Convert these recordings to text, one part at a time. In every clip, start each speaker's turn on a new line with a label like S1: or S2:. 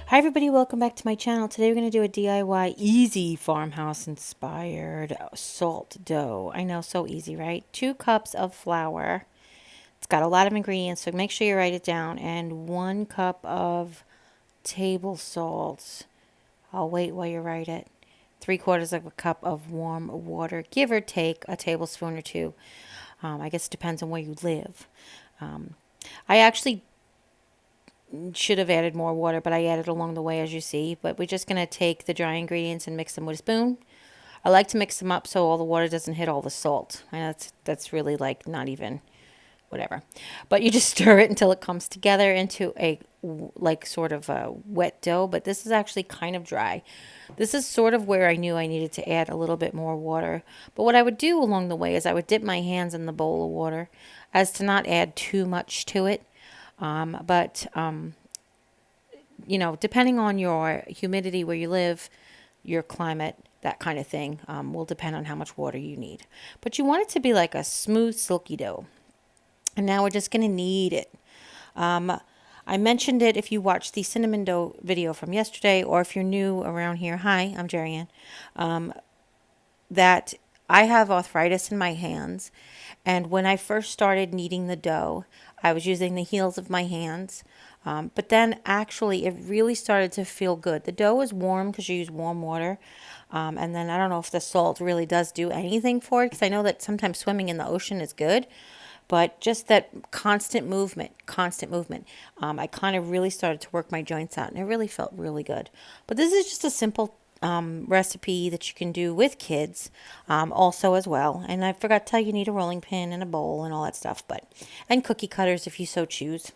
S1: Hi everybody, welcome back to my channel. Today we're going to do a DIY easy farmhouse inspired salt dough. I know, so easy, right? 2 cups of flour. It's got a lot of ingredients, so make sure you write it down. And 1 cup of table salt. I'll wait while you write it. 3/4 of a cup of warm water, give or take a tablespoon or two. I guess it depends on where you live. I actually should have added more water, but I added along the way, as you see. But we're just going to take the dry ingredients and mix them with a spoon. I like to mix them up so all the water doesn't hit all the salt. I know that's really like not even whatever. But you just stir it until it comes together into a like sort of a wet dough, but this is actually kind of dry. This is sort of where I knew I needed to add a little bit more water. But what I would do along the way is I would dip my hands in the bowl of water as to not add too much to it. You know, depending on your humidity where you live, your climate, that kind of thing, will depend on how much water you need. But you want it to be like a smooth, silky dough. And now we're just going to knead it. I mentioned it if you watched the cinnamon dough video from yesterday, or if you're new around here. Hi, I'm Jeri-Ann. That I have arthritis in my hands, and when I first started kneading the dough, I was using the heels of my hands, but then actually it really started to feel good. The dough is warm because you use warm water, and then I don't know if the salt really does do anything for it, because I know that sometimes swimming in the ocean is good, but just that constant movement, I kind of really started to work my joints out, and it really felt really good. But this is just a simple recipe that you can do with kids also as well. And I forgot to tell you, you need a rolling pin and a bowl and all that stuff, and cookie cutters if you so choose.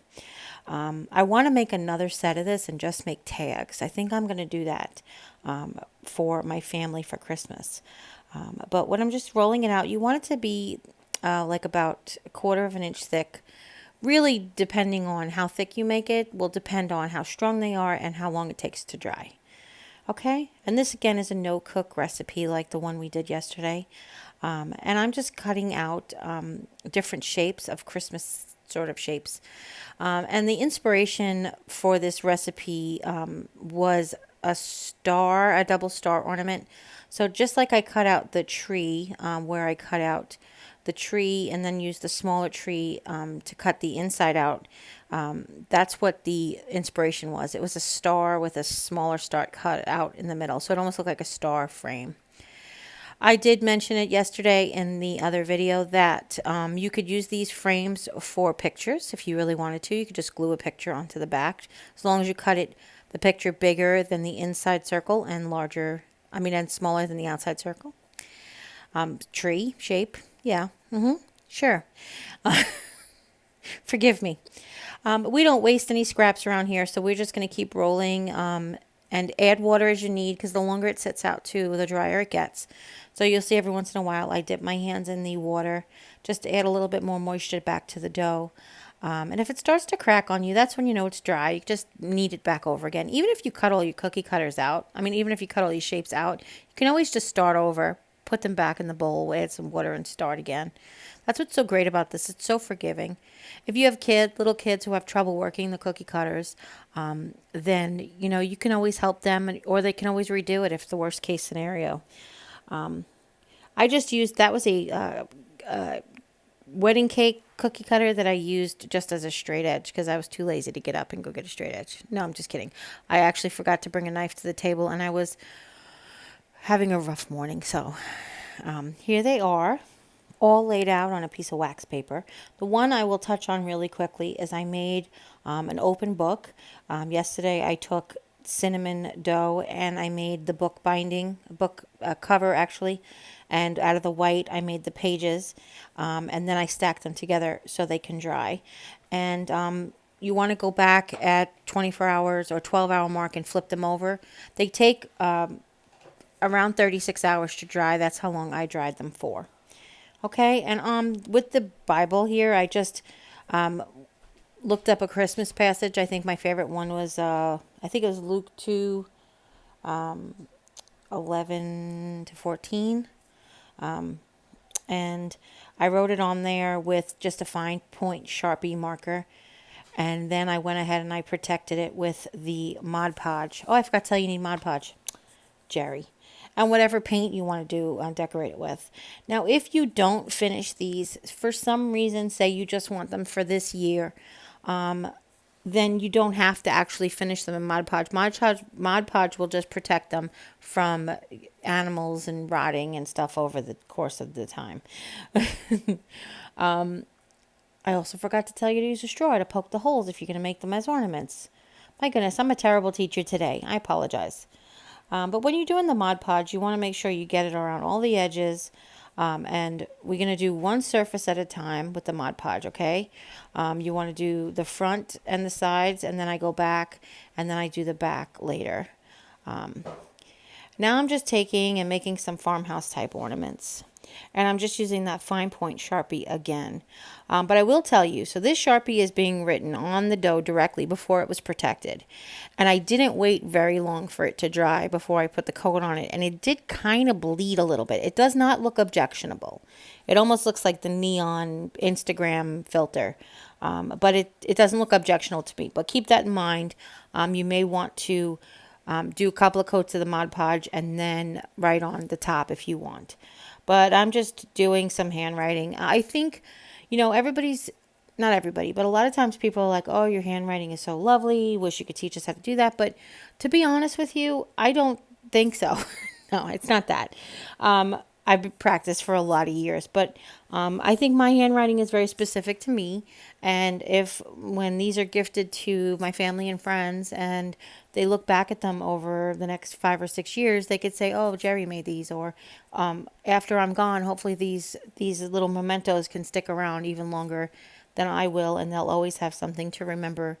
S1: I want to make another set of this and just make tags. I think I'm going to do that for my family for Christmas. But when I'm just rolling it out, you want it to be like about 1/4 of an inch thick. Really, depending on how thick you make it, will depend on how strong they are and how long it takes to dry. Okay, and this again is a no-cook recipe like the one we did yesterday. And I'm just cutting out different shapes of Christmas sort of shapes. And the inspiration for this recipe was a double star ornament. So just like I cut out the tree, where I cut out the tree and then use the smaller tree to cut the inside out. That's what the inspiration was. It was a star with a smaller star cut out in the middle, so it almost looked like a star frame. I did mention it yesterday in the other video that you could use these frames for pictures if you really wanted to. You could just glue a picture onto the back, as long as you cut the picture bigger than the inside circle and and smaller than the outside circle. Tree shape. Yeah, sure. Forgive me. We don't waste any scraps around here, so we're just going to keep rolling and add water as you need, because the longer it sits out too, the drier it gets. So you'll see every once in a while I dip my hands in the water just to add a little bit more moisture back to the dough. And if it starts to crack on you, that's when you know it's dry. You just knead it back over again. Even if you cut all your cookie cutters out, even if you cut all these shapes out, you can always just start over, put them back in the bowl, add some water, and start again. That's what's so great about this. It's so forgiving. If you have little kids who have trouble working the cookie cutters, then you can always help them, or they can always redo it if the worst case scenario. I just used, that was a wedding cake cookie cutter that I used just as a straight edge because I was too lazy to get up and go get a straight edge. No, I'm just kidding. I actually forgot to bring a knife to the table, and I was having a rough morning. So here they are, all laid out on a piece of wax paper. The one I will touch on really quickly is I made an open book. Yesterday I took cinnamon dough and I made the book binding, book cover actually, and out of the white I made the pages, and then I stacked them together so they can dry. And you want to go back at 24 hours or 12-hour mark and flip them over. They take around 36 hours to dry. That's how long I dried them for. Okay, and with the Bible here, I just looked up a Christmas passage. I think my favorite one was, I think it was Luke 2, 11 to 14. And I wrote it on there with just a fine point Sharpie marker. And then I went ahead and I protected it with the Mod Podge. Oh, I forgot to tell you, you need Mod Podge, Jerry. And whatever paint you want to do, decorate it with. Now, if you don't finish these, for some reason, say you just want them for this year, then you don't have to actually finish them in Mod Podge. Mod Podge will just protect them from animals and rotting and stuff over the course of the time. I also forgot to tell you to use a straw to poke the holes if you're going to make them as ornaments. My goodness, I'm a terrible teacher today. I apologize. But when you're doing the Mod Podge, you want to make sure you get it around all the edges. And we're going to do one surface at a time with the Mod Podge, okay? You want to do the front and the sides, and then I go back, and then I do the back later. Now I'm just taking and making some farmhouse type ornaments. And I'm just using that fine point Sharpie again. But I will tell you, so this Sharpie is being written on the dough directly before it was protected. And I didn't wait very long for it to dry before I put the coat on it. And it did kind of bleed a little bit. It does not look objectionable. It almost looks like the neon Instagram filter. But it doesn't look objectionable to me. But keep that in mind. You may want to do a couple of coats of the Mod Podge and then write on the top if you want. But I'm just doing some handwriting. I think, everybody's, not everybody, but a lot of times people are like, oh, your handwriting is so lovely. Wish you could teach us how to do that. But to be honest with you, I don't think so. No, it's not that. I've practiced for a lot of years, but I think my handwriting is very specific to me. And when these are gifted to my family and friends and they look back at them over the next 5 or 6 years, they could say, oh, Jerry made these. Or after I'm gone, hopefully these little mementos can stick around even longer than I will. And they'll always have something to remember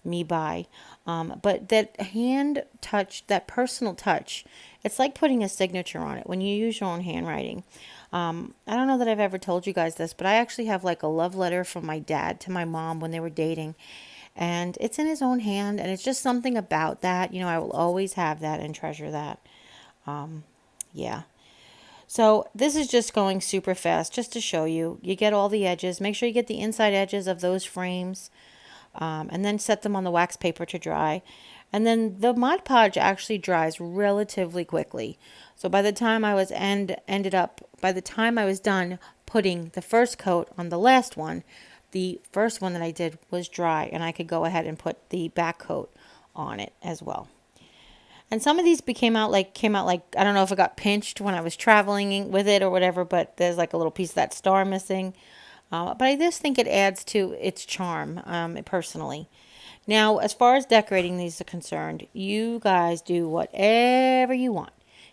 S1: me by. But that hand touch, that personal touch, it's like putting a signature on it when you use your own handwriting. I don't know that I've ever told you guys this, but I actually have like a love letter from my dad to my mom when they were dating. And it's in his own hand, and it's just something about that. I will always have that and treasure that. Yeah. So this is just going super fast just to show you. You get all the edges. Make sure you get the inside edges of those frames. And then set them on the wax paper to dry. And then the Mod Podge actually dries relatively quickly. So by the time I was by the time I was done putting the first coat on the last one, the first one that I did was dry, and I could go ahead and put the back coat on it as well. And some of these came out like, I don't know if it got pinched when I was traveling with it or whatever, but there's like a little piece of that star missing. But I just think it adds to its charm, personally. Now, as far as decorating these are concerned, you guys do whatever you want.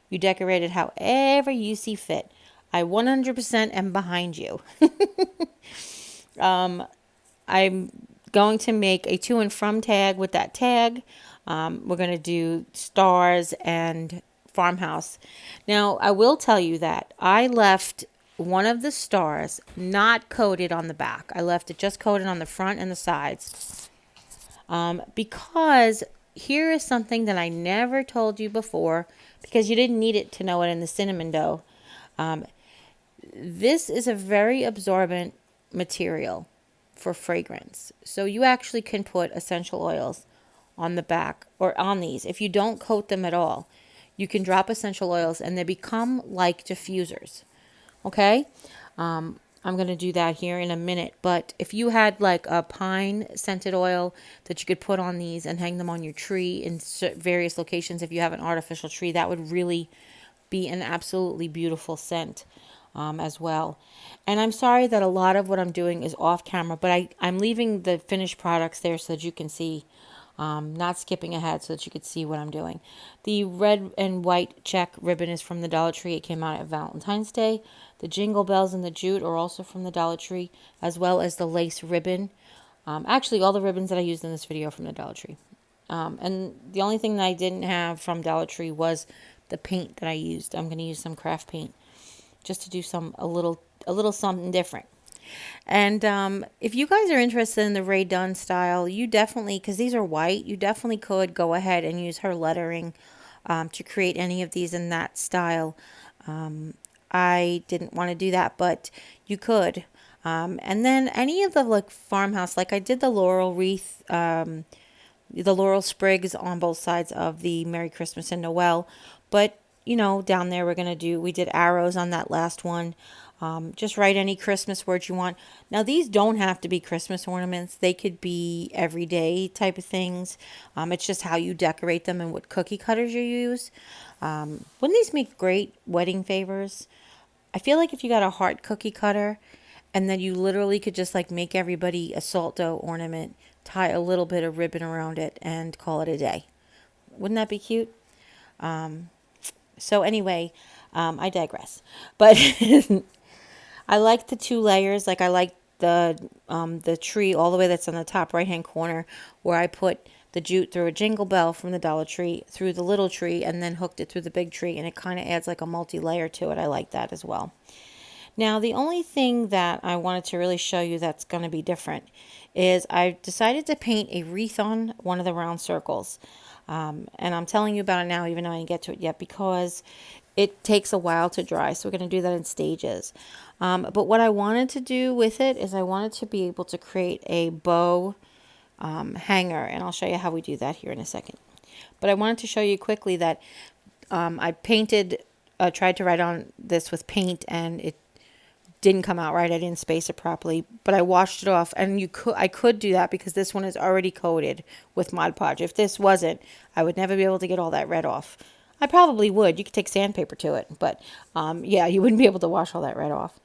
S1: You decorate it however you see fit. I 100% am behind you. I'm going to make a to and from tag with that tag. We're going to do stars and farmhouse. Now, I will tell you that I left one of the stars not coated on the back. I left it just coated on the front and the sides. Because here is something that I never told you before, because you didn't need it to know it in the cinnamon dough. This is a very absorbent material for fragrance. So you actually can put essential oils on the back or on these. If you don't coat them at all, you can drop essential oils and they become like diffusers. Okay? I'm going to do that here in a minute. But if you had like a pine scented oil that you could put on these and hang them on your tree in various locations, if you have an artificial tree, that would really be an absolutely beautiful scent as well. And I'm sorry that a lot of what I'm doing is off camera, but I'm leaving the finished products there so that you can see. Not skipping ahead so that you could see what I'm doing. The red and white check ribbon is from the Dollar Tree. It came out at Valentine's Day. The jingle bells and the jute are also from the Dollar Tree, as well as the lace ribbon. Actually, all the ribbons that I used in this video are from the Dollar Tree. And the only thing that I didn't have from Dollar Tree was the paint that I used. I'm going to use some craft paint just to do a little something different. And if you guys are interested in the Rae Dunn style, you definitely, because these are white, you definitely could go ahead and use her lettering to create any of these in that style. I didn't want to do that, but you could. And then any of the like farmhouse, like I did the laurel wreath, the laurel sprigs on both sides of the Merry Christmas and Noel. But, down there we did arrows on that last one. Just write any Christmas words you want. Now, these don't have to be Christmas ornaments. They could be everyday type of things. It's just how you decorate them and what cookie cutters you use. Wouldn't these make great wedding favors? I feel like if you got a heart cookie cutter and then you literally could just like make everybody a salt dough ornament, tie a little bit of ribbon around it, and call it a day. Wouldn't that be cute? So anyway, I digress. But I like the 2 layers. Like I like the tree all the way that's on the top right hand corner where I put the jute through a jingle bell from the Dollar Tree through the little tree and then hooked it through the big tree, and it kind of adds like a multi-layer to it. I like that as well. Now, the only thing that I wanted to really show you that's going to be different is I decided to paint a wreath on one of the round circles. And I'm telling you about it now, even though I didn't get to it yet, because it takes a while to dry. So we're going to do that in stages. But what I wanted to do with it is I wanted to be able to create a bow hanger. And I'll show you how we do that here in a second. But I wanted to show you quickly that I tried to write on this with paint, and it didn't come out right. I didn't space it properly, but I washed it off, and I could do that because this one is already coated with Mod Podge. If this wasn't, I would never be able to get all that red off. I probably would. You could take sandpaper to it, but yeah, you wouldn't be able to wash all that red off.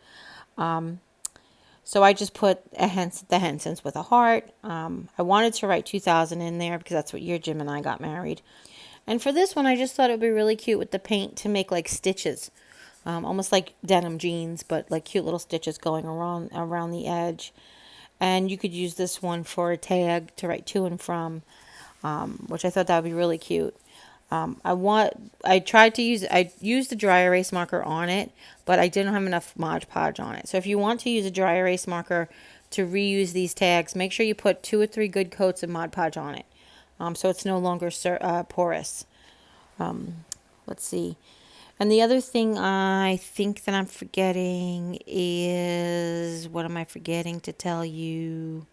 S1: So I just put the Hensons with a heart. I wanted to write 2000 in there because that's what year Jim and I got married. And for this one, I just thought it would be really cute with the paint to make like stitches. Almost like denim jeans, but like cute little stitches going around the edge. And you could use this one for a tag to write to and from, which I thought that would be really cute. I used the dry erase marker on it, but I didn't have enough Mod Podge on it. So if you want to use a dry erase marker to reuse these tags, make sure you put 2 or 3 good coats of Mod Podge on it, so it's no longer porous. Let's see. And the other thing I think that I'm forgetting is, what am I forgetting to tell you?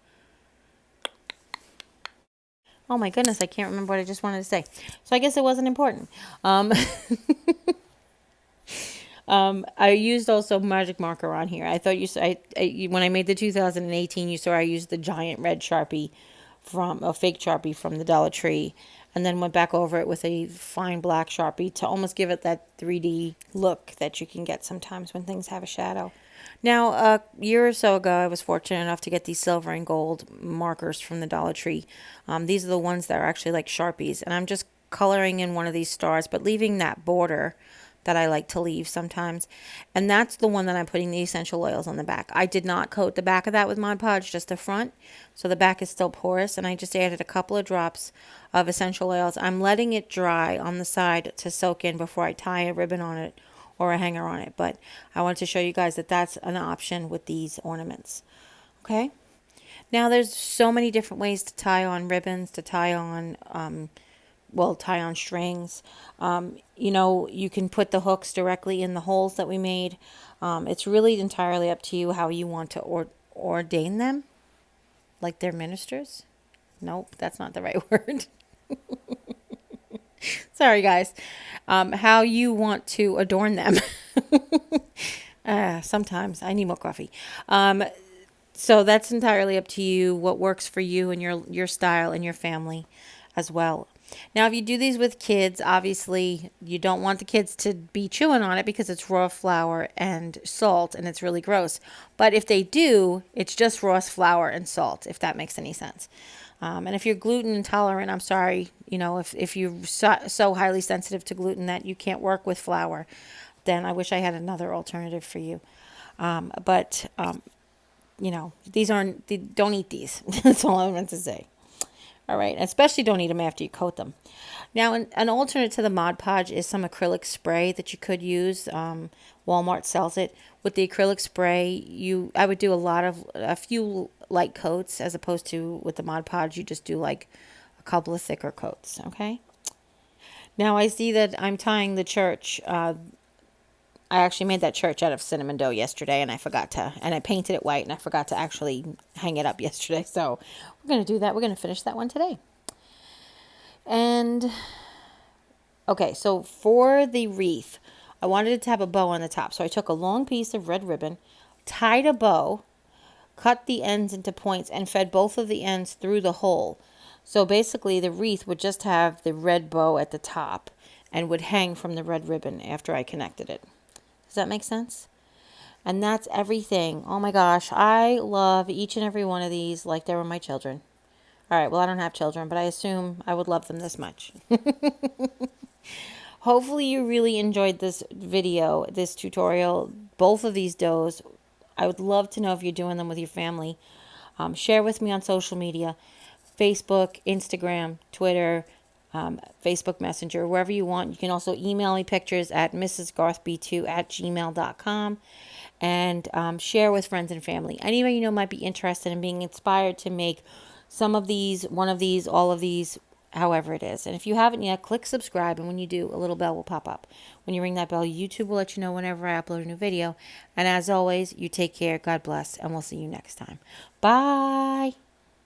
S1: Oh my goodness, I can't remember what I just wanted to say. So I guess it wasn't important. I used also magic marker on here. I thought when I made the 2018, you saw I used the giant red Sharpie from a fake Sharpie from the Dollar Tree, and then went back over it with a fine black Sharpie to almost give it that 3D look that you can get sometimes when things have a shadow. Now, a year or so ago, I was fortunate enough to get these silver and gold markers from the Dollar Tree. These are the ones that are actually like Sharpies, and I'm just coloring in one of these stars, but leaving that border that I like to leave sometimes. And that's the one that I'm putting the essential oils on the back. I did not coat the back of that with Mod Podge, just the front. So the back is still porous, and I just added a couple of drops of essential oils. I'm letting it dry on the side to soak in before I tie a ribbon on it or a hanger on it. But I wanted to show you guys that that's an option with these ornaments. Okay? Now there's so many different ways to tie on ribbons, to tie on tie on strings. You can put the hooks directly in the holes that we made. It's really entirely up to you how you want to ordain them, like they're ministers. Nope, that's not the right word. Sorry, guys. How you want to adorn them. Sometimes I need more coffee. So that's entirely up to you, what works for you and your style and your family as well. Now, if you do these with kids, obviously you don't want the kids to be chewing on it because it's raw flour and salt and it's really gross. But if they do, it's just raw flour and salt, if that makes any sense. And if you're gluten intolerant, I'm sorry, if you're so highly sensitive to gluten that you can't work with flour, then I wish I had another alternative for you. But don't eat these. That's all I meant to say. All right, especially don't eat them after you coat them. Now, an alternate to the Mod Podge is some acrylic spray that you could use. Walmart sells it. With the acrylic spray, I would do a few light coats as opposed to with the Mod Podge, you just do like a couple of thicker coats, okay? Now, I see that I'm tying the church. I actually made that church out of cinnamon dough yesterday, and I painted it white, and I forgot to actually hang it up yesterday. So we're going to do that. We're going to finish that one today. And, okay, so for the wreath, I wanted it to have a bow on the top. So I took a long piece of red ribbon, tied a bow, cut the ends into points, and fed both of the ends through the hole. So basically, the wreath would just have the red bow at the top and would hang from the red ribbon after I connected it. Does that make sense? And that's everything. Oh my gosh, I love each and every one of these like they were my children. All right, well, I don't have children, but I assume I would love them this much. Hopefully you really enjoyed this video, this tutorial, both of these doughs. I would love to know if you're doing them with your family. Share with me on social media, Facebook, Instagram, Twitter, Facebook Messenger, wherever you want. You can also email me pictures at mrsgarthb2@gmail.com, and share with friends and family. Anyone you know might be interested in being inspired to make some of these, one of these, all of these, however it is. And if you haven't yet, click subscribe, and when you do, a little bell will pop up. When you ring that bell, YouTube will let you know whenever I upload a new video. And as always, you take care, God bless, and we'll see you next time. Bye.